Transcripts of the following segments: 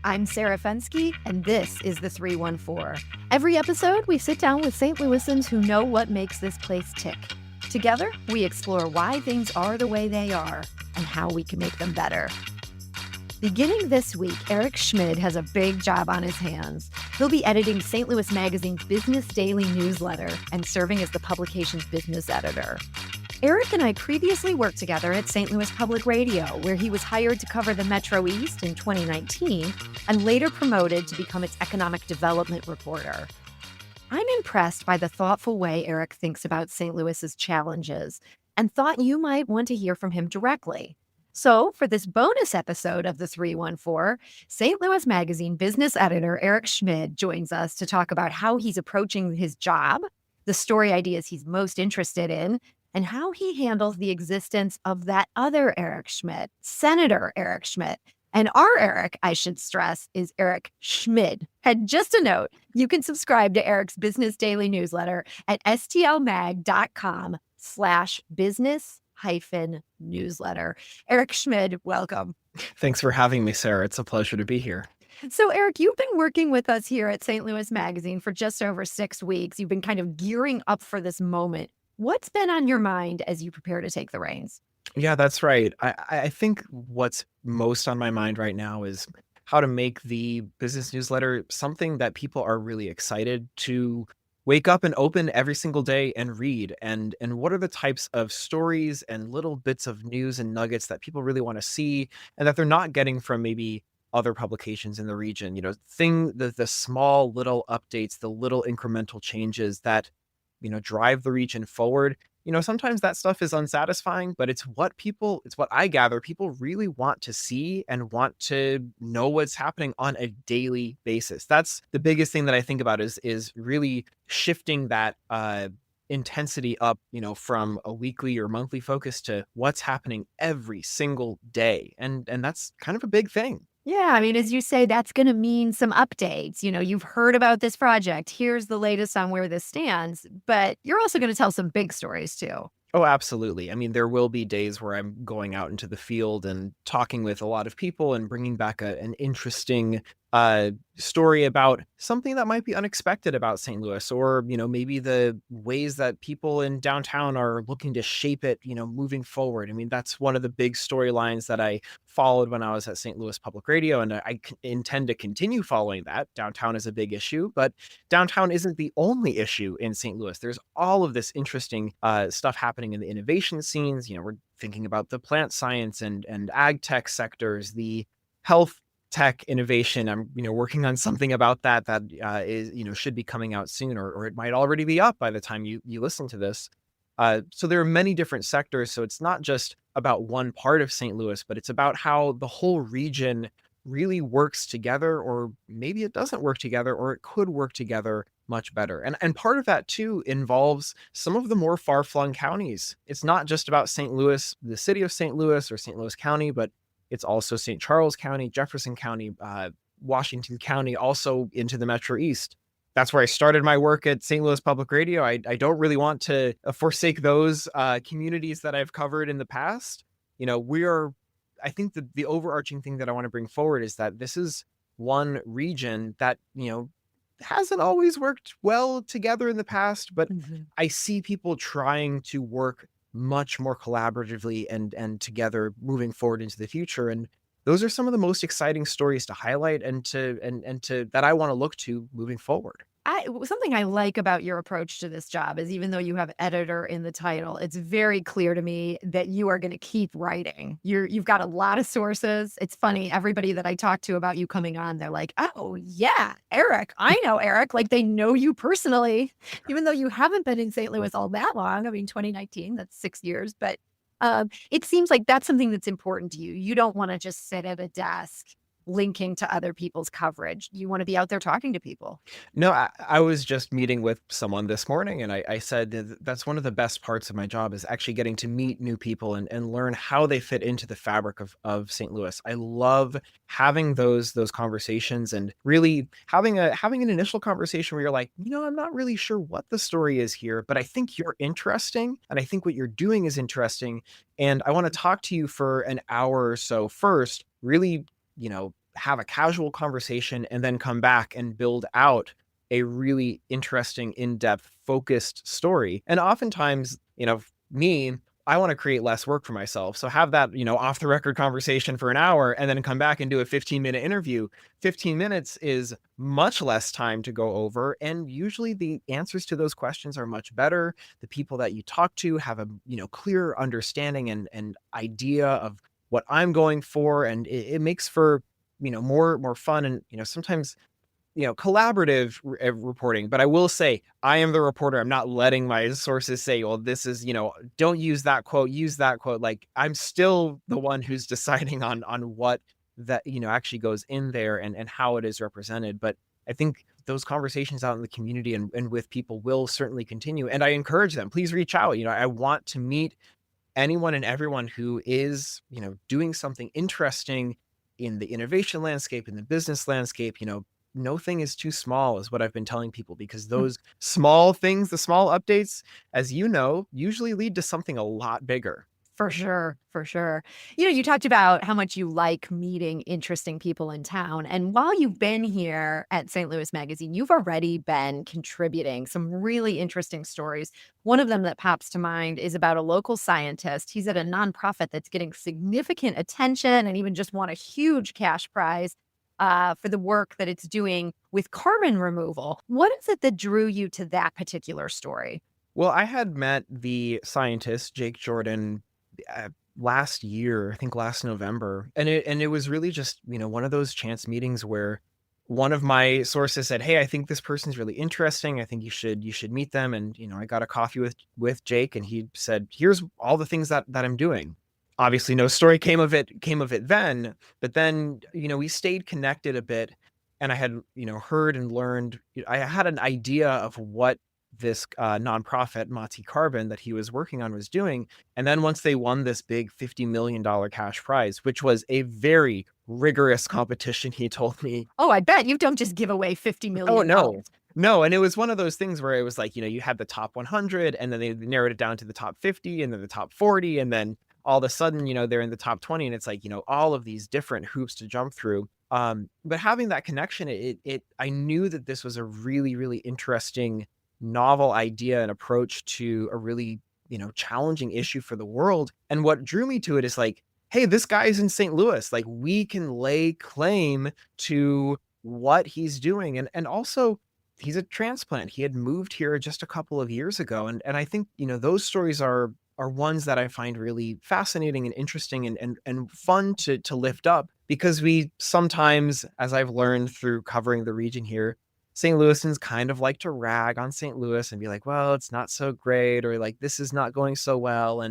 I'm Sarah Fensky, and this is the 314. Every episode, we sit down with St. Louisans who know what makes this place tick. Together, we explore why things are the way they are and how we can make them better. Beginning this week, Eric Schmid has a big job on his hands. He'll be editing St. Louis Magazine's Business Daily newsletter and serving as the publication's business editor. Eric and I previously worked together at St. Louis Public Radio, where he was hired to cover the Metro East in 2019 and later promoted to become its economic development reporter. I'm impressed by the thoughtful way Eric thinks about St. Louis's challenges and thought you might want to hear from him directly. So, for this bonus episode of the 314, St. Louis Magazine business editor Eric Schmid joins us to talk about how he's approaching his job, the story ideas he's most interested in, and how he handles the existence of that other Eric Schmid, Senator Eric Schmid. And our Eric, I should stress, is Eric Schmid. And just a note, you can subscribe to Eric's Business Daily newsletter at stlmag.com/business-newsletter. Eric Schmid, welcome. Thanks for having me, Sarah. It's a pleasure to be here. So, Eric, you've been working with us here at St. Louis Magazine for just over 6 weeks. You've been kind of gearing up for this moment. What's been on your mind as you prepare to take the reins? Yeah, that's right. I think what's most on my mind right now is how to make the business newsletter something that people are really excited to wake up and open every single day and read. And what are the types of stories and little bits of news and nuggets that people really want to see and that they're not getting from maybe other publications in the region. The small little updates, the little incremental changes that drive the region forward. Sometimes that stuff is unsatisfying, but it's what I gather people really want to see and want to know what's happening on a daily basis. That's the biggest thing that I think about is really shifting that intensity up, from a weekly or monthly focus to what's happening every single day. And that's kind of a big thing. Yeah, I mean, as you say, that's going to mean some updates. You've heard about this project. Here's the latest on where this stands, but you're also going to tell some big stories too. Oh, absolutely. I mean, there will be days where I'm going out into the field and talking with a lot of people and bringing back an interesting story about something that might be unexpected about St. Louis, or, maybe the ways that people in downtown are looking to shape it, moving forward. I mean, that's one of the big storylines that I followed when I was at St. Louis Public Radio, and I intend to continue following that. Downtown is a big issue, but downtown isn't the only issue in St. Louis. There's all of this interesting stuff happening in the innovation scenes. We're thinking about the plant science and ag tech sectors, the health tech innovation. I'm, working on something about that is, should be coming out soon, or it might already be up by the time you listen to this. So there are many different sectors. So it's not just about one part of St. Louis, but it's about how the whole region really works together, or maybe it doesn't work together, or it could work together much better. And part of that too involves some of the more far-flung counties. It's not just about St. Louis, the city of St. Louis or St. Louis County, but it's also St. Charles County, Jefferson County, Washington County, also into the Metro East. That's where I started my work at St. Louis Public Radio. I don't really want to forsake those communities that I've covered in the past. I think the overarching thing that I want to bring forward is that this is one region that, hasn't always worked well together in the past, but I see people trying to work much more collaboratively and together moving forward into the future. And those are some of the most exciting stories to highlight and to that I want to look to moving forward. Something I like about your approach to this job is, even though you have editor in the title, it's very clear to me that you are going to keep writing. You've got a lot of sources. It's funny, everybody that I talk to about you coming on, they're like, oh yeah, Eric, I know Eric. Like, they know you personally, even though you haven't been in St. Louis all that long. I mean, 2019, that's 6 years, but it seems like that's something that's important to you. You don't want to just sit at a desk linking to other people's coverage. You want to be out there talking to people. No, I was just meeting with someone this morning, and I said that's one of the best parts of my job is actually getting to meet new people and learn how they fit into the fabric of St. Louis. I love having those conversations and really having an initial conversation where you're like, I'm not really sure what the story is here, but I think you're interesting, and I think what you're doing is interesting, and I want to talk to you for an hour or so first, really have a casual conversation and then come back and build out a really interesting, in-depth, focused story. And oftentimes, me, I want to create less work for myself. So have that, off the record conversation for an hour and then come back and do a 15-minute interview. 15 minutes is much less time to go over. And usually the answers to those questions are much better. The people that you talk to have a, clearer understanding and idea of what I'm going for. And it makes for, more fun and, sometimes collaborative reporting. But I will say, I am the reporter. I'm not letting my sources say, well, this is, don't use that quote, use that quote. Like, I'm still the one who's deciding on what that, actually goes in there and how it is represented. But I think those conversations out in the community and with people will certainly continue. And I encourage them, please reach out. I want to meet anyone and everyone who is, doing something interesting in the innovation landscape, in the business landscape. No thing is too small is what I've been telling people, because those small things, the small updates, as you know, usually lead to something a lot bigger. For sure. For sure. You talked about how much you like meeting interesting people in town. And while you've been here at St. Louis Magazine, you've already been contributing some really interesting stories. One of them that pops to mind is about a local scientist. He's at a nonprofit that's getting significant attention and even just won a huge cash prize for the work that it's doing with carbon removal. What is it that drew you to that particular story? Well, I had met the scientist, Jake Jordan, last year, I think last November. And it was really just, one of those chance meetings where one of my sources said, "Hey, I think this person's really interesting. I think you should meet them." And, I got a coffee with Jake, and he said, "Here's all the things that I'm doing." Obviously no story came of it then, but then, we stayed connected a bit, and I had, heard and learned, I had an idea of what this nonprofit, Mati Carbon, that he was working on was doing. And then once they won this big $50 million cash prize, which was a very rigorous competition, he told me. Oh, I bet you don't just give away $50 million. Oh, no. No, and it was one of those things where it was like, you had the top 100, and then they narrowed it down to the top 50, and then the top 40, and then all of a sudden, they're in the top 20, and it's like, all of these different hoops to jump through. But having that connection, I knew that this was a really, really interesting novel idea and approach to a really, challenging issue for the world. And what drew me to it is like, hey, this guy's in St. Louis. Like, we can lay claim to what he's doing. And also, he's a transplant. He had moved here just a couple of years ago. And I think, those stories are ones that I find really fascinating and interesting and fun to lift up, because we sometimes, as I've learned through covering the region here, St. Louisans kind of like to rag on St. Louis and be like, well, it's not so great, or like, this is not going so well.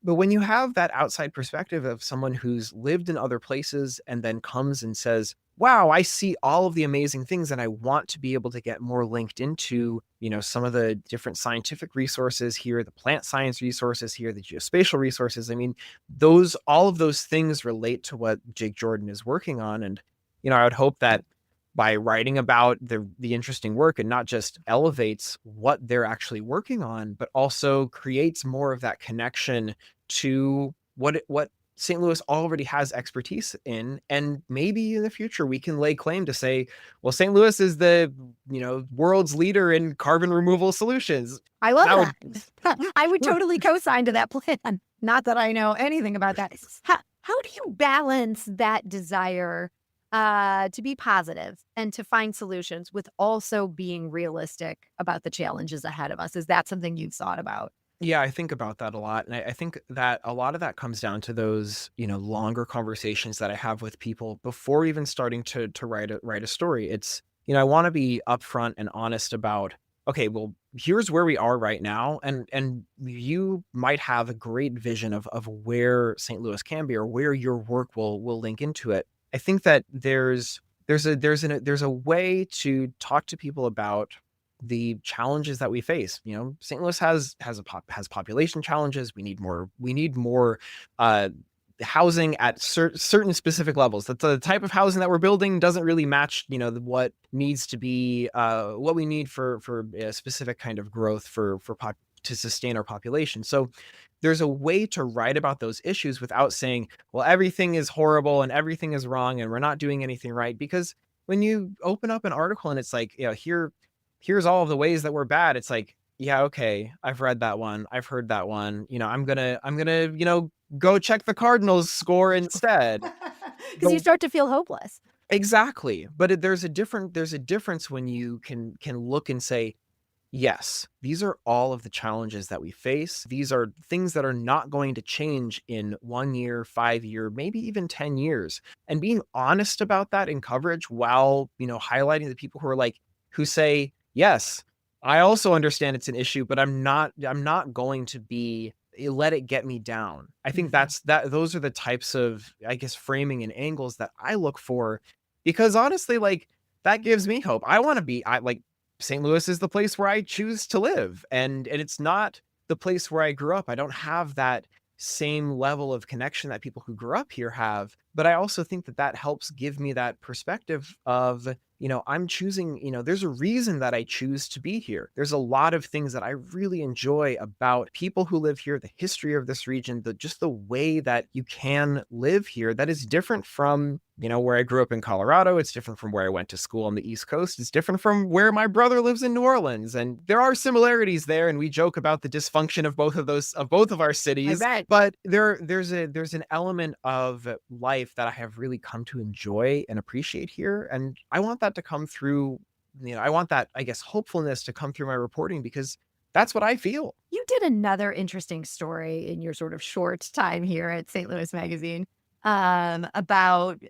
But when you have that outside perspective of someone who's lived in other places and then comes and says, wow, I see all of the amazing things, and I want to be able to get more linked into, some of the different scientific resources here, the plant science resources here, the geospatial resources. I mean, all of those things relate to what Jake Jordan is working on. And, I would hope that by writing about the interesting work, and not just elevates what they're actually working on, but also creates more of that connection to what St. Louis already has expertise in. And maybe in the future we can lay claim to say, well, St. Louis is the, world's leader in carbon removal solutions. I love that. I would totally co-sign to that plan. Not that I know anything about that. How do you balance that desire to be positive and to find solutions with also being realistic about the challenges ahead of us? Is that something you've thought about? Yeah, I think about that a lot. And I think that a lot of that comes down to those, longer conversations that I have with people before even starting to write a story. It's, I want to be upfront and honest about, okay, well, here's where we are right now. And you might have a great vision of where St. Louis can be, or where your work will link into it. I think that there's a way to talk to people about the challenges that we face. St. Louis has population challenges. We need more housing at certain specific levels. That the type of housing that we're building doesn't really match, what needs to be, what we need for a specific kind of growth for to sustain our population. So there's a way to write about those issues without saying, well, everything is horrible and everything is wrong and we're not doing anything right. Because when you open up an article and it's like, here's all of the ways that we're bad, it's like, yeah, okay, I've read that one, I've heard that one. I'm gonna, go check the Cardinals score instead. Because you The start to feel hopeless. Exactly. But there's a difference when you can look and say, yes, these are all of the challenges that we face. These are things that are not going to change in 1 year, 5 year, maybe even 10 years. And being honest about that in coverage while, highlighting the people who say, yes, I also understand it's an issue, but I'm not going to let it get me down. I think Mhm. those are the types of, I guess, framing and angles that I look for, because honestly, like, that gives me hope. I want to be, I like, St. Louis is the place where I choose to live, and it's not the place where I grew up. I don't have that same level of connection that people who grew up here have, but I also think that that helps give me that perspective of, I'm choosing, there's a reason that I choose to be here. There's a lot of things that I really enjoy about people who live here, the history of this region, just the way that you can live here that is different from, where I grew up in Colorado. It's different from where I went to school on the East Coast. It's different from where my brother lives in New Orleans. And there are similarities there. And we joke about the dysfunction of both of our I cities. bet. But there's an element of life that I have really come to enjoy and appreciate here. And I want that to come through, I want that, I guess, hopefulness to come through my reporting, because that's what I feel. You did another interesting story in your sort of short time here at St. Louis Magazine, about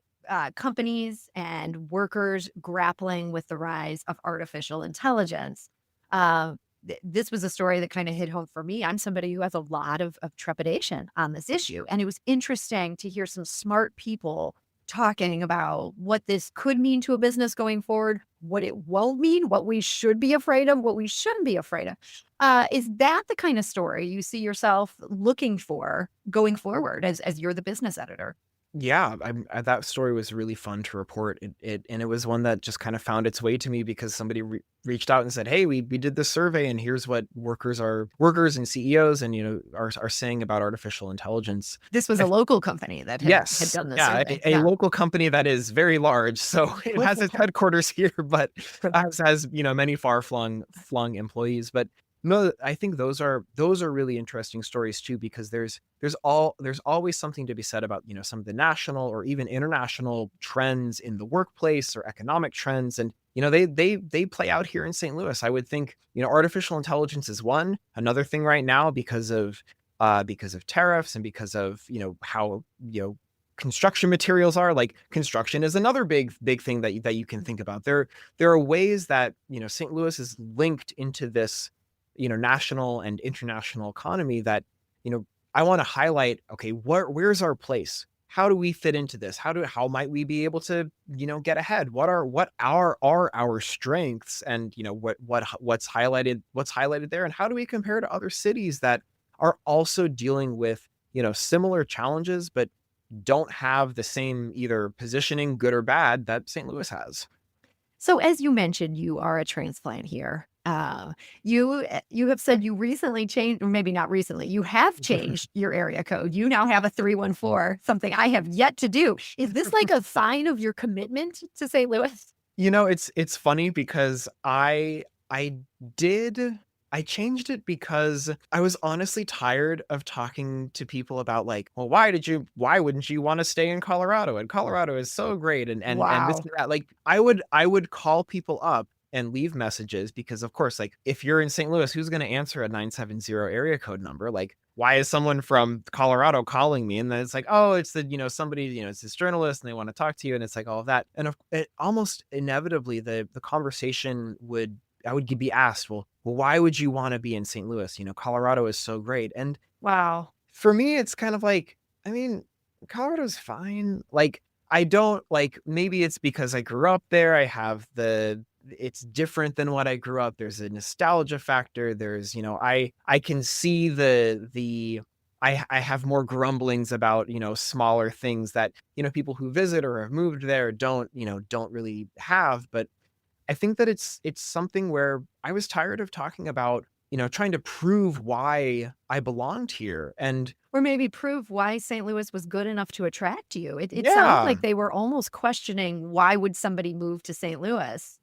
companies and workers grappling with the rise of artificial intelligence. This was a story that kind of hit home for me. I'm somebody who has a lot of trepidation on this issue. And it was interesting to hear some smart people talking about what this could mean to a business going forward, what it won't mean, what we should be afraid of, what we shouldn't be afraid of. Is that the kind of story you see yourself looking for going forward as you're the business editor? Yeah, that story was really fun to report. And it was one that just kind of found its way to me because somebody reached out and said, "Hey, we did this survey, and here's what workers and CEOs and are saying about artificial intelligence." This was a local company that had Yes. done this Yeah, survey. a Yeah. local company that is very large, so it has its headquarters here, but has, many far flung employees. But no, I think those are really interesting stories too, because there's always something to be said about, some of the national or even international trends in the workplace or economic trends. And, they play out here in St. Louis. I would think, artificial intelligence is one. Another thing right now, because of tariffs and because of, how, construction materials are, like, construction is another big thing that you can think about. There are ways that, St. Louis is linked into this, national and international economy that, you know I want to highlight. Okay, where's our place? How do we fit into this? How might we be able to, get ahead? What are our strengths, and, what's highlighted there, and how do we compare to other cities that are also dealing with, similar challenges, but don't have the same either positioning, good or bad, that St. Louis has. So as you mentioned, you are a transplant here. You have said you recently changed, or maybe not recently, you have changed your area code. You now have a 314, something I have yet to do. Is this like a sign of your commitment to St. Louis? It's funny because I did I changed it because I was honestly tired of talking to people about, like, well, why wouldn't you want to stay in Colorado? And Colorado is so great, and this Wow. and that. Like, I would call people up and leave messages because, of course, like, if you're in St. Louis, who's going to answer a 970 area code number? Like, why is someone from Colorado calling me? And then it's like, oh, it's somebody, it's this journalist and they want to talk to you. And it's like all of that. And it almost inevitably, the conversation I would be asked, well, why would you want to be in St. Louis? Colorado is so great. And Wow. for me, it's kind of like, I mean, Colorado's fine. Like, I don't like, maybe it's because I grew up there. It's different than what I grew up. There's a nostalgia factor. There's, I can see I have more grumblings about, smaller things that, people who visit or have moved there don't really have. But I think that it's something where I was tired of talking about, trying to prove why I belonged here. And Or maybe prove why St. Louis was good enough to attract you. It sounds yeah. like they were almost questioning, why would somebody move to St. Louis?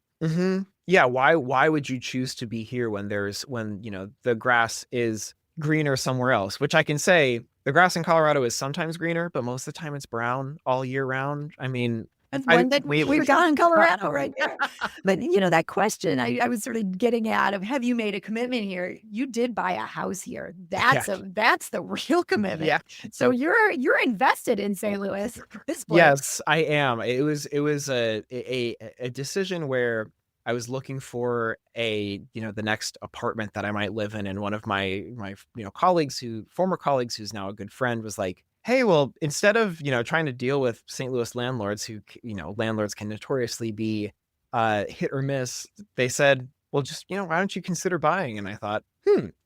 Yeah, why would you choose to be here when the grass is greener somewhere else? Which I can say the grass in Colorado is sometimes greener, but most of the time it's brown all year round. I mean, That's I one that wait, we've got in Colorado right there. But, that question I was sort of getting at of, have you made a commitment here? You did buy a house here. yeah, That's the real commitment. yeah. So you're invested in St. Louis, this place. Yes, I am. It was a decision where I was looking for the next apartment that I might live in, and one of my colleagues, former colleagues, who's now a good friend, was like, "Hey, well, instead of trying to deal with St. Louis landlords, landlords can notoriously be hit or miss," they said, "Well, just why don't you consider buying?" And I thought,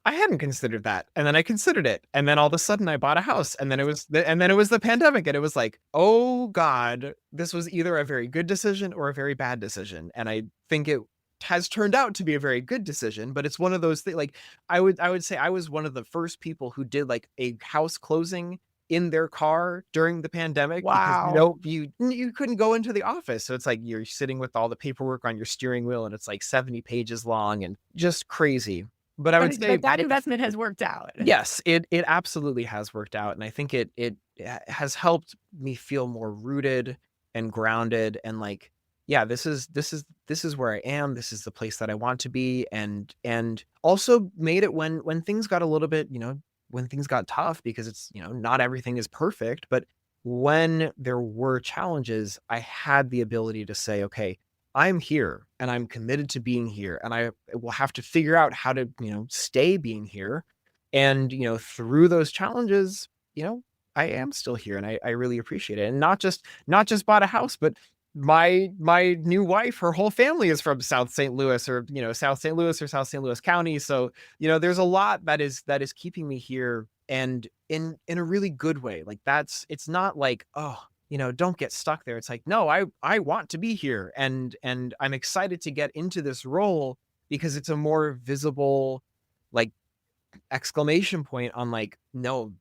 I hadn't considered that. And then I considered it. And then all of a sudden I bought a house, and then it was the pandemic, and it was like, "Oh God, this was either a very good decision or a very bad decision." And I think it has turned out to be a very good decision, but it's one of those things. Like, I would say I was one of the first people who did like a house closing in their car during the pandemic, because Wow. you couldn't go into the office. So it's like you're sitting with all the paperwork on your steering wheel, and it's like 70 pages long and just crazy. But I would say But that investment has worked out. yes, it absolutely has worked out, and I think it has helped me feel more rooted and grounded, and like, yeah, this is where I am. This is the place that I want to be, and also made it when things got a little bit, when things got tough, because it's, not everything is perfect, but when there were challenges, I had the ability to say, okay, I'm here and I'm committed to being here, and I will have to figure out how to, stay being here. And, through those challenges, you know, I am still here, and I really appreciate it. And not just bought a house, but my new wife, her whole family is from South St. Louis, or, South St. Louis or South St. Louis County. So, there's a lot that is keeping me here, and in a really good way. Like, it's not like, oh, don't get stuck there. It's like, no, I want to be here, and I'm excited to get into this role, because it's a more visible, like, exclamation point on, like, no,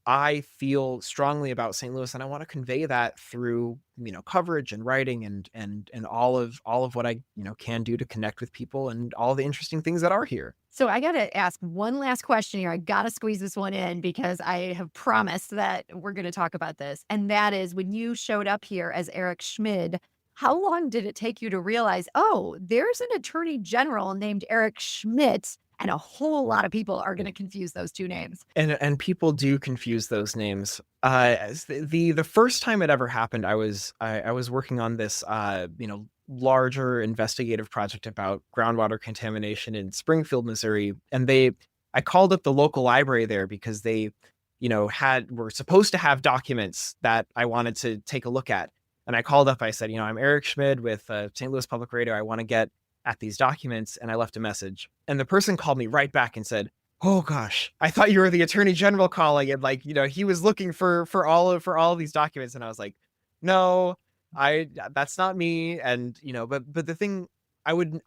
I feel strongly about St. Louis, and I want to convey that through, coverage and writing, and all of what I, can do to connect with people, and all the interesting things that are here. So I got to ask one last question here. I got to squeeze this one in because I have promised that we're going to talk about this. And that is, when you showed up here as Eric Schmid, how long did it take you to realize, oh, there's an attorney general named Eric Schmidt, and a whole lot of people are going to confuse those two names? And people do confuse those names. As the first time it ever happened, I was working on this larger investigative project about groundwater contamination in Springfield, Missouri, and I called up the local library there, because they were supposed to have documents that I wanted to take a look at. And I called up, I said, "I'm Eric Schmid with St. Louis Public Radio. I want to get at these documents." And I left a message. And the person called me right back and said, "Oh gosh, I thought you were the attorney general calling." And, like, he was looking for all of these documents. And I was like, "No, that's not me." And, but the thing, I would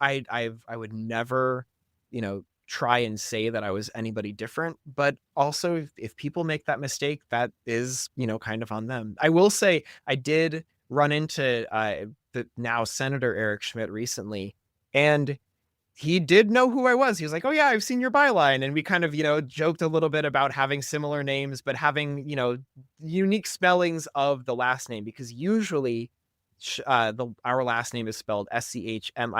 never, try and say that I was anybody different. But also, if people make that mistake, that is, kind of on them. I will say I did run into the now Senator Eric Schmidt recently, and he did know who I was. He was like, "Oh yeah, I've seen your byline." And we kind of, joked a little bit about having similar names, but having, unique spellings of the last name, because usually our last name is spelled Schmidt, and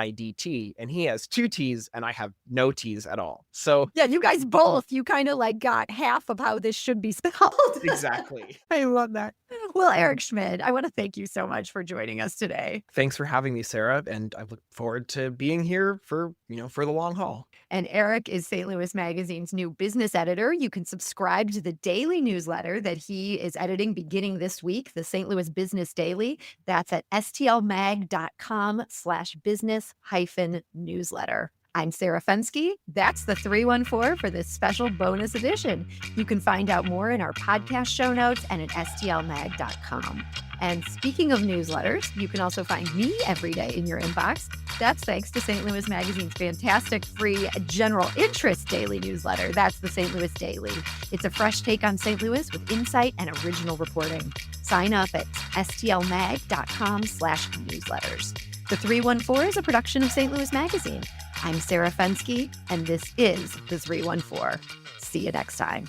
he has two T's and I have no T's at all. So Yeah, you guys both, you kind of like got half of how this should be spelled. exactly. I love that. Well, Eric Schmid, I want to thank you so much for joining us today. Thanks for having me, Sarah, and I look forward to being here for the long haul. And Eric is St. Louis Magazine's new business editor. You can subscribe to the daily newsletter that he is editing beginning this week, the St. Louis Business Daily. That's at stlmag.com/business-newsletter. I'm Sarah Fensky. That's the 314 for this special bonus edition. You can find out more in our podcast show notes and at stlmag.com. And speaking of newsletters, you can also find me every day in your inbox That's thanks to St. Louis Magazine's fantastic free general interest daily newsletter. That's the St. Louis Daily. It's a fresh take on St. Louis with insight and original reporting. Sign up at stlmag.com/newsletters. The 314 is a production of St. Louis Magazine. I'm Sarah Fensky, and this is the 314. See you next time.